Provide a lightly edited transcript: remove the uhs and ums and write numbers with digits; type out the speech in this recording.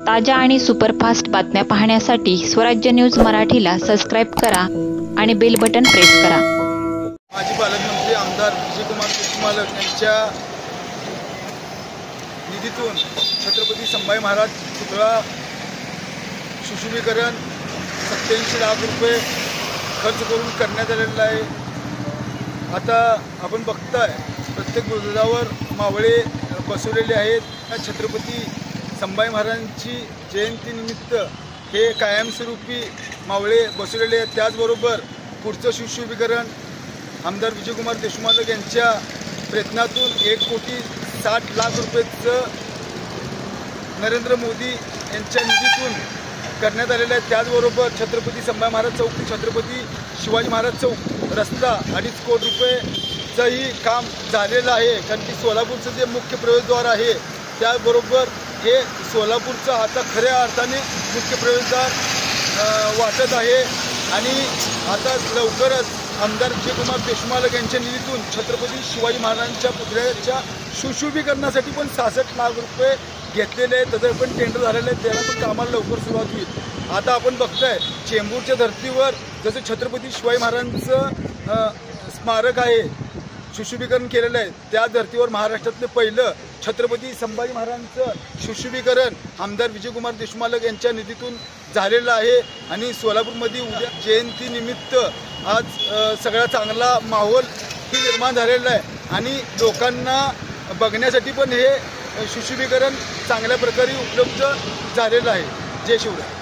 ताज्या आणि सुपरफास्ट बातम्या पाहण्यासाठी स्वराज्य न्यूज मराठीला सबस्क्राईब करा आणि बेल बटन प्रेस करा। माजी पालकमंत्री आमदार विजयकुमार देशमुख यांच्या निधीतून छत्रपती संभाजी महाराज पुतळा सुशोभीकरण 87 लाख रुपये खर्च करून करण्यात आलेला आहे। आता आपण बघताय प्रत्येक बुरुजावर मावळे बसवलेले आहेत। छत्रपती संभाजी महाराजांची जयंतीनिमित्त हे कायमस्वरूपी मावळे बसवलेले आहेत। त्याचबरोबर पुढचं सुशोभीकरण आमदार विजयकुमार देशमुख यांच्या प्रयत्नातून 1,60,00,000 रुपयेचं नरेंद्र मोदी यांच्या निधीतून करण्यात आलेलं आहे। त्याचबरोबर छत्रपती संभाजी महाराज चौक ते छत्रपती शिवाजी महाराज चौक रस्ता 2.5 कोटी रुपयेचंही काम झालेलं आहे। कारण की सोलापूरचं जे मुख्य प्रवेशद्वार आहे त्याबरोबर हे सोलापूरचं आता खऱ्या अर्थाने मुख्य प्रवेशद्वार वाटत आहे। आणि आता लवकरच आमदार विजयकुमार देशमुख यांच्या निधीतून छत्रपती शिवाजी महाराजांच्या पुतळ्याच्या सुशोभीकरणासाठी पण 66 लाख रुपये घेतलेले आहेत। त्याचं पण टेंडर झालेलं आहे, त्याला पण कामाला लवकर सुरुवात होईल। आता आपण बघताय चेंबूरच्या धर्तीवर जसं छत्रपती शिवाजी महाराजांचं स्मारक आहे सुशोभीकरण केलेलं आहे, त्या धर्तीवर महाराष्ट्रातलं पहिलं छत्रपती संभाजी महाराजांचं सुशोभीकरण आमदार विजयकुमार देशमुख यांच्या निधीतून झालेलं आहे। आणि सोलापूरमध्ये उद्या जयंतीनिमित्त आज सगळा चांगला माहोल निर्माण झालेला आहे आणि लोकांना बघण्यासाठी पण हे सुशोभीकरण चांगल्या प्रकारे उपलब्ध झालेलं आहे। जय शिवराय।